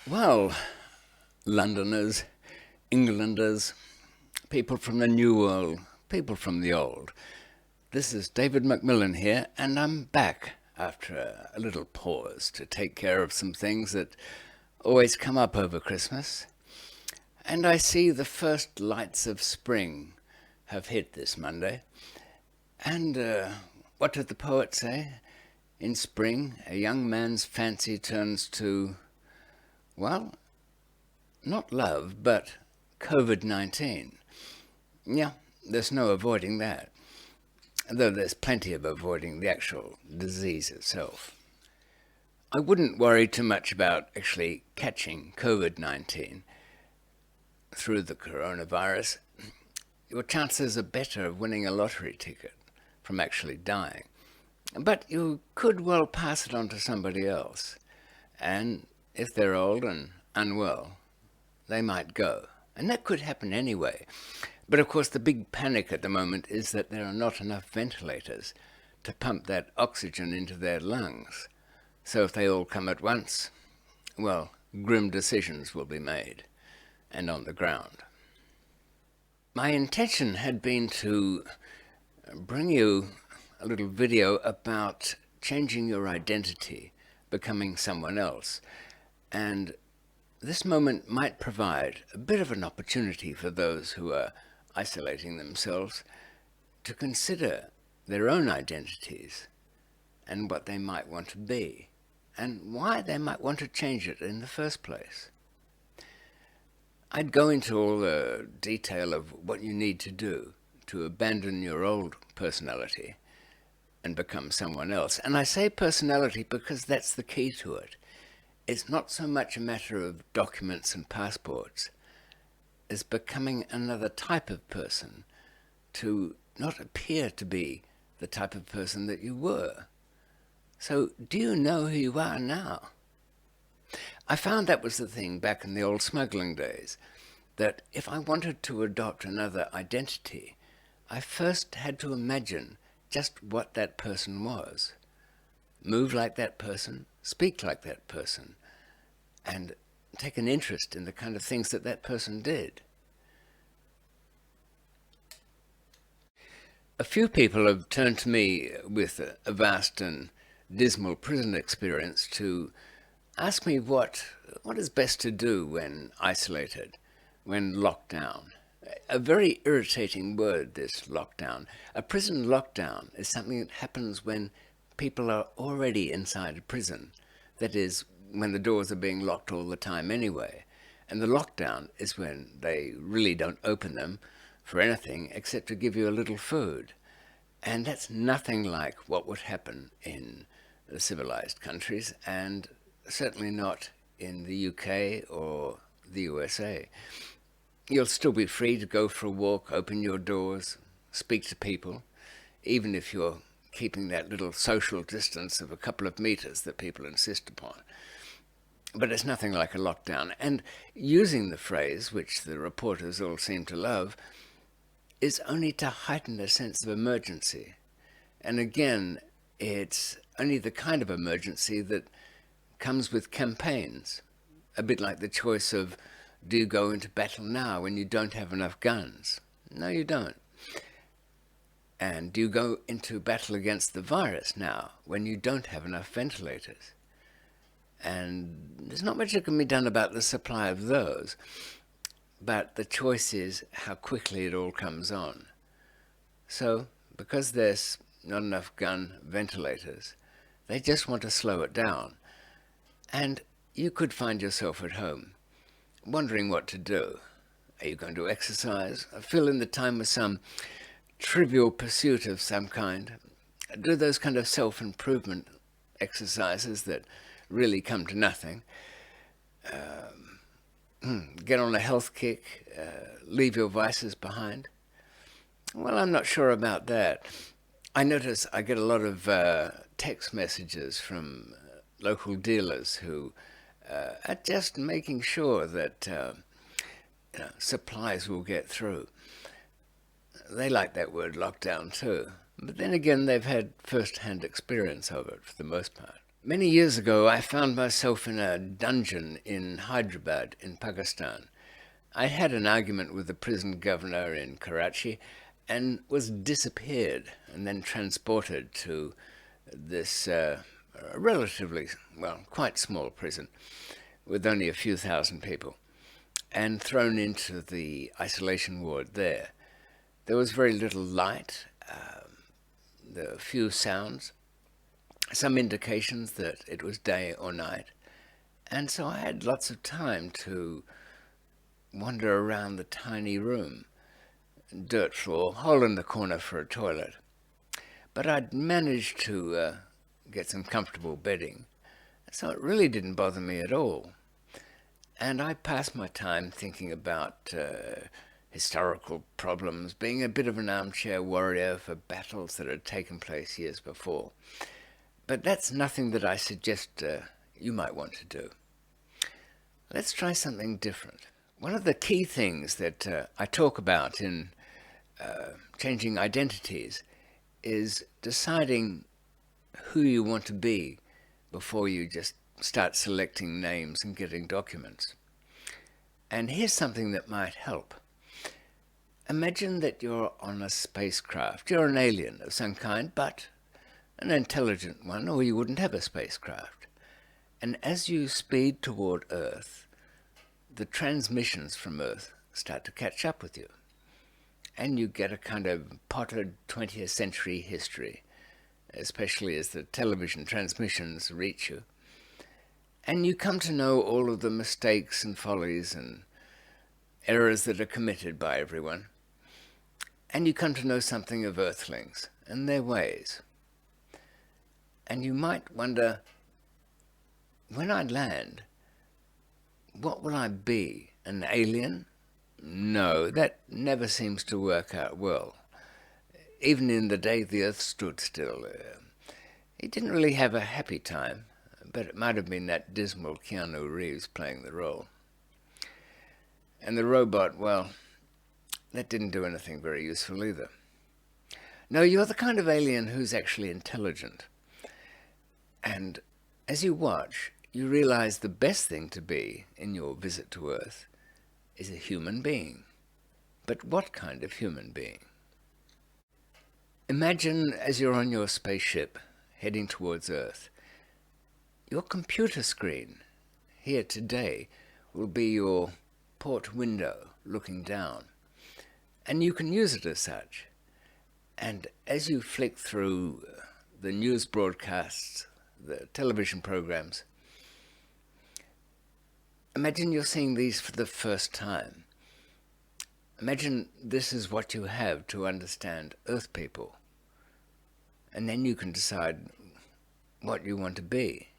Well, Londoners, Englanders, people from the New World, people from the Old. This is David McMillan here, and I'm back after a little pause to take care of some things that always come up over Christmas. And I see the first lights of spring have hit this Monday. And what did the poet say? In spring, a young man's fancy turns to, well, not love, but COVID-19. Yeah, there's no avoiding that, though there's plenty of avoiding the actual disease itself. I wouldn't worry too much about actually catching COVID-19 through the coronavirus. Your chances are better of winning a lottery ticket from actually dying. But you could well pass it on to somebody else. And if they're old and unwell, they might go. And that could happen anyway. But of course, the big panic at the moment is that there are not enough ventilators to pump that oxygen into their lungs. So if they all come at once, well, grim decisions will be made, and on the ground. My intention had been to bring you a little video about changing your identity, becoming someone else. And this moment might provide a bit of an opportunity for those who are isolating themselves to consider their own identities and what they might want to be and why they might want to change it in the first place. I'd go into all the detail of what you need to do to abandon your old personality and become someone else. And I say personality because that's the key to it. It's not so much a matter of documents and passports as becoming another type of person, to not appear to be the type of person that you were. So do you know who you are now? I found that was the thing back in the old smuggling days, that if I wanted to adopt another identity, I first had to imagine just what that person was. Move like that person, speak like that person, and take an interest in the kind of things that that person did. A few people have turned to me with a vast and dismal prison experience to ask me what is best to do when isolated, when locked down. A very irritating word, this lockdown. A prison lockdown is something that happens when people are already inside a prison. That is, when the doors are being locked all the time anyway. And the lockdown is when they really don't open them for anything except to give you a little food. And that's nothing like what would happen in the civilized countries, and certainly not in the UK or the USA. You'll still be free to go for a walk, open your doors, speak to people, even if you're keeping that little social distance of a couple of meters that people insist upon. But it's nothing like a lockdown. And using the phrase, which the reporters all seem to love, is only to heighten a sense of emergency. And again, it's only the kind of emergency that comes with campaigns, a bit like the choice of, do you go into battle now when you don't have enough guns? No, you don't. And do you go into battle against the virus now when you don't have enough ventilators? And there's not much that can be done about the supply of those, but the choice is how quickly it all comes on. So, because there's not enough gun ventilators, they just want to slow it down. And you could find yourself at home wondering what to do. Are you going to exercise? Fill in the time with some trivial pursuit of some kind? Do those kind of self-improvement exercises that really come to nothing? Get on a health kick? Leave your vices behind? Well, I'm not sure about that. I notice I get a lot of text messages from local dealers who are just making sure that supplies will get through. They like that word lockdown too, but then again they've had first-hand experience of it for the most part. Many years ago, I found myself in a dungeon in Hyderabad in Pakistan. I had an argument with the prison governor in Karachi and was disappeared and then transported to this relatively, well, quite small prison with only a few thousand people and thrown into the isolation ward there. There was very little light, there were few sounds, some indications that it was day or night. And so I had lots of time to wander around the tiny room, dirt floor, hole in the corner for a toilet. But I'd managed to get some comfortable bedding, so it really didn't bother me at all. And I passed my time thinking about historical problems, being a bit of an armchair warrior for battles that had taken place years before. But that's nothing that I suggest you might want to do. Let's try something different. One of the key things that I talk about in changing identities is deciding who you want to be before you just start selecting names and getting documents. And here's something that might help. Imagine that you're on a spacecraft. You're an alien of some kind, but an intelligent one, or you wouldn't have a spacecraft. And as you speed toward Earth, the transmissions from Earth start to catch up with you. And you get a kind of potted 20th century history, especially as the television transmissions reach you. And you come to know all of the mistakes and follies and errors that are committed by everyone. And you come to know something of Earthlings and their ways. And you might wonder, when I land, what will I be? An alien? No, that never seems to work out well. Even in the day the Earth stood still, it didn't really have a happy time, but it might have been that dismal Keanu Reeves playing the role. And the robot, well, that didn't do anything very useful either. No, you're the kind of alien who's actually intelligent. And as you watch, you realize the best thing to be in your visit to Earth is a human being. But what kind of human being? Imagine as you're on your spaceship heading towards Earth, your computer screen here today will be your port window looking down, and you can use it as such. And as you flick through the news broadcasts, the television programs, imagine you're seeing these for the first time. Imagine this is what you have to understand Earth people. And then you can decide what you want to be.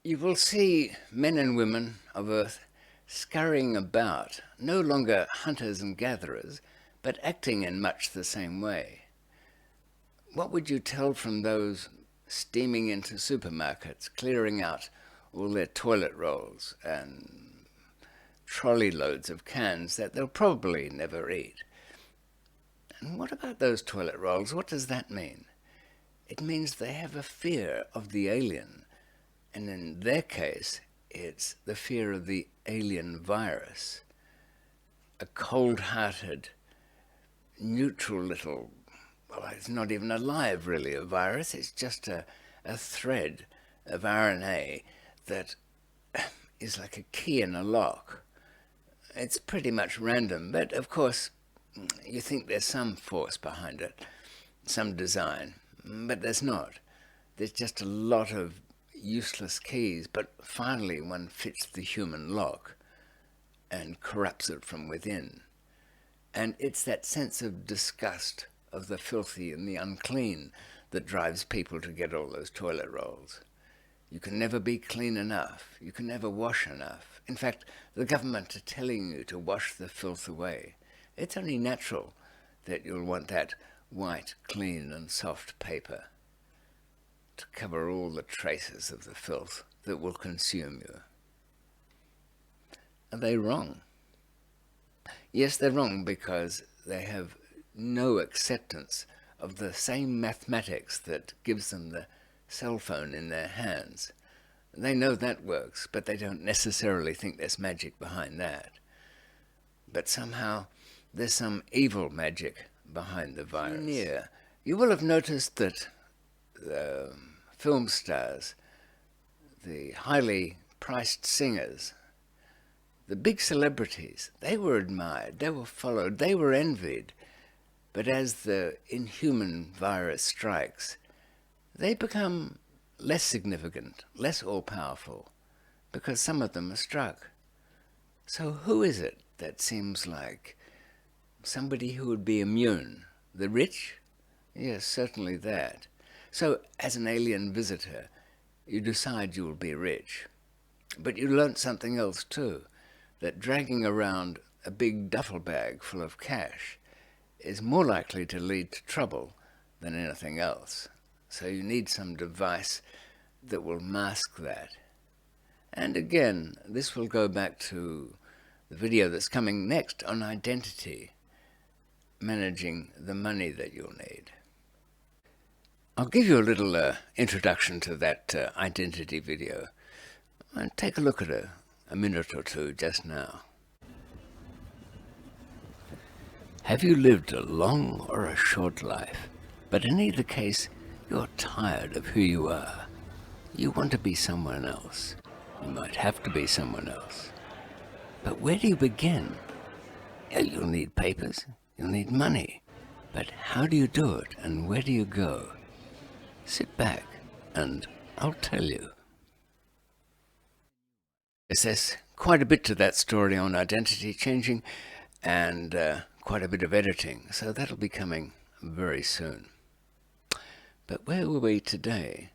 You will see men and women of Earth scurrying about, no longer hunters and gatherers, but acting in much the same way. What would you tell from those steaming into supermarkets, clearing out all their toilet rolls and trolley loads of cans that they'll probably never eat? And what about those toilet rolls? What does that mean? It means they have a fear of the alien, and in their case, it's the fear of the alien virus, a cold-hearted, neutral little, well, it's not even alive really, a virus. It's just a thread of RNA that is like a key in a lock. It's pretty much random, but of course you think there's some force behind it, some design, but there's not. There's just a lot of useless keys, but finally one fits the human lock and corrupts it from within. And it's that sense of disgust of the filthy and the unclean that drives people to get all those toilet rolls. You can never be clean enough. You can never wash enough. In fact, the government are telling you to wash the filth away. It's only natural that you'll want that white, clean and soft paper to cover all the traces of the filth that will consume you. Are they wrong? Yes, they're wrong because they have no acceptance of the same mathematics that gives them the cell phone in their hands. They know that works, but they don't necessarily think there's magic behind that. But somehow there's some evil magic behind the virus. You will have noticed that the film stars, the highly priced singers, the big celebrities, they were admired, they were followed, they were envied. But as the inhuman virus strikes, they become less significant, less all-powerful, because some of them are struck. So who is it that seems like somebody who would be immune? The rich? Yes, certainly that. So as an alien visitor, you decide you will be rich. But you learnt something else too, that dragging around a big duffel bag full of cash is more likely to lead to trouble than anything else. So you need some device that will mask that. And again, this will go back to the video that's coming next on identity, managing the money that you'll need. I'll give you a little introduction to that identity video. And take a look at a minute or two just now. Have you lived a long or a short life? But in either case, you're tired of who you are. You want to be someone else. You might have to be someone else. But where do you begin? You'll need papers, you'll need money. But how do you do it, and where do you go? Sit back, and I'll tell you. Yes, there's quite a bit to that story on identity changing, and quite a bit of editing, so that'll be coming very soon. But where were we today?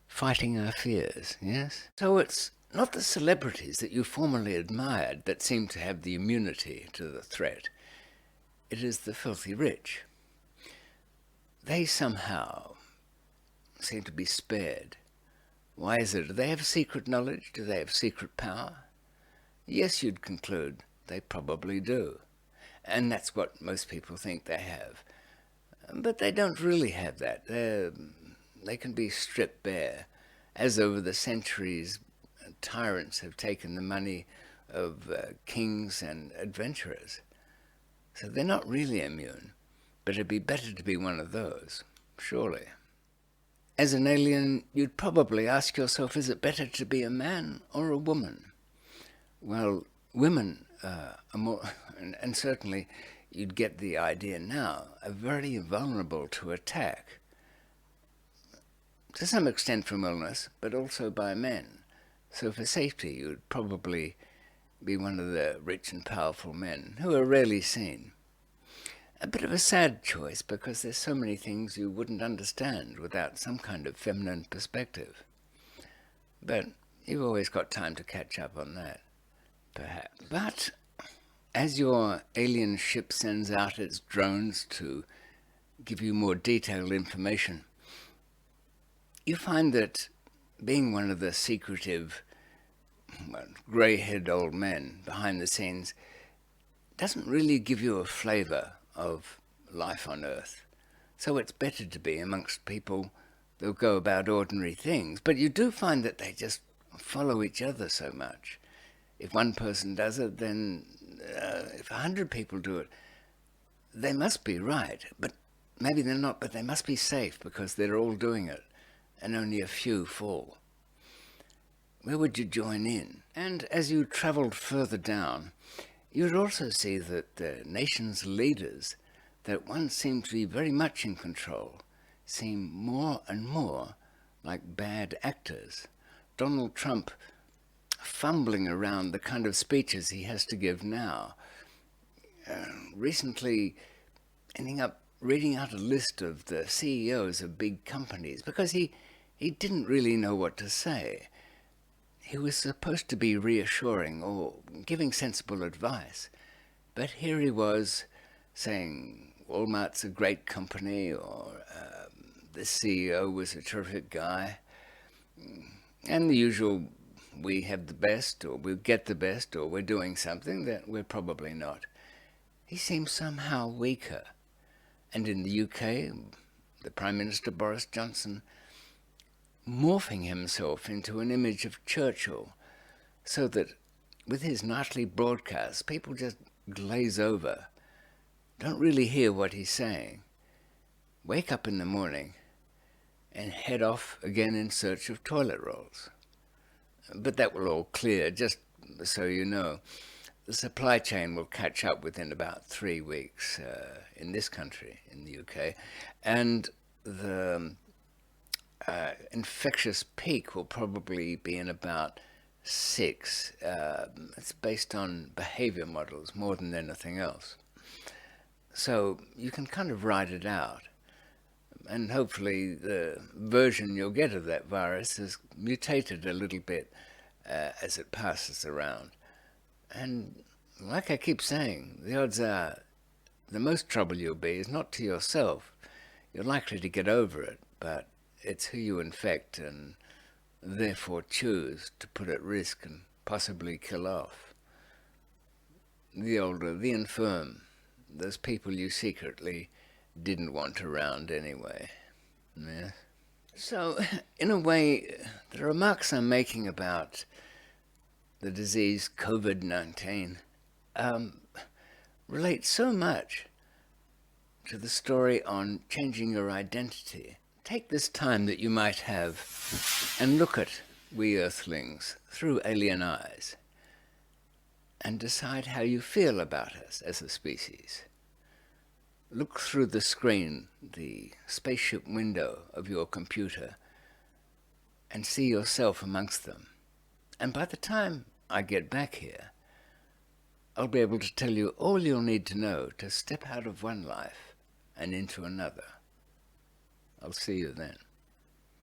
Fighting our fears, yes? So it's not the celebrities that you formerly admired that seem to have the immunity to the threat. It is the filthy rich. They somehow seem to be spared. Why is it? Do they have secret knowledge? Do they have secret power? Yes, you'd conclude they probably do. And that's what most people think they have. But they don't really have that. They can be stripped bare, as over the centuries tyrants have taken the money of kings and adventurers. So they're not really immune, but it'd be better to be one of those, surely. As an alien, you'd probably ask yourself, is it better to be a man or a woman? Well, women are more, and certainly you'd get the idea now, are very vulnerable to attack. To some extent from illness, but also by men. So for safety, you'd probably be one of the rich and powerful men who are rarely seen. A bit of a sad choice, because there's so many things you wouldn't understand without some kind of feminine perspective. But you've always got time to catch up on that, perhaps. But as your alien ship sends out its drones to give you more detailed information, you find that being one of the secretive, grey-haired old men behind the scenes doesn't really give you a flavour of life on Earth. So it's better to be amongst people that'll go about ordinary things. But you do find that they just follow each other so much. If one person does it, then if 100 people do it, they must be right. But maybe they're not, but they must be safe because they're all doing it and only a few fall. Where would you join in? And as you travelled further down, you'd also see that the nation's leaders that once seemed to be very much in control seem more and more like bad actors. Donald Trump fumbling around the kind of speeches he has to give now. Recently ending up reading out a list of the CEOs of big companies because he didn't really know what to say. He was supposed to be reassuring or giving sensible advice, but here he was saying Walmart's a great company, or this CEO was a terrific guy, and the usual, we have the best, or we'll get the best, or we're doing something that we're probably not. He seems somehow weaker. And in the UK, the Prime Minister Boris Johnson, morphing himself into an image of Churchill, so that with his nightly broadcasts, people just glaze over, don't really hear what he's saying, wake up in the morning and head off again in search of toilet rolls. But that will all clear, just so you know. The supply chain will catch up within about 3 weeks in this country, in the UK, and the infectious peak will probably be in about 6. It's based on behavior models more than anything else. So you can kind of ride it out. And hopefully the version you'll get of that virus has mutated a little bit as it passes around. And like I keep saying, the odds are the most trouble you'll be is not to yourself. You're likely to get over it, but it's who you infect and therefore choose to put at risk and possibly kill off. The older, the infirm, those people you secretly didn't want around anyway. Yeah. So, in a way, the remarks I'm making about the disease COVID-19 relate so much to the story on changing your identity. Take this time that you might have and look at we Earthlings through alien eyes and decide how you feel about us as a species. Look through the screen, the spaceship window of your computer, and see yourself amongst them. And by the time I get back here, I'll be able to tell you all you'll need to know to step out of one life and into another. I'll see you then.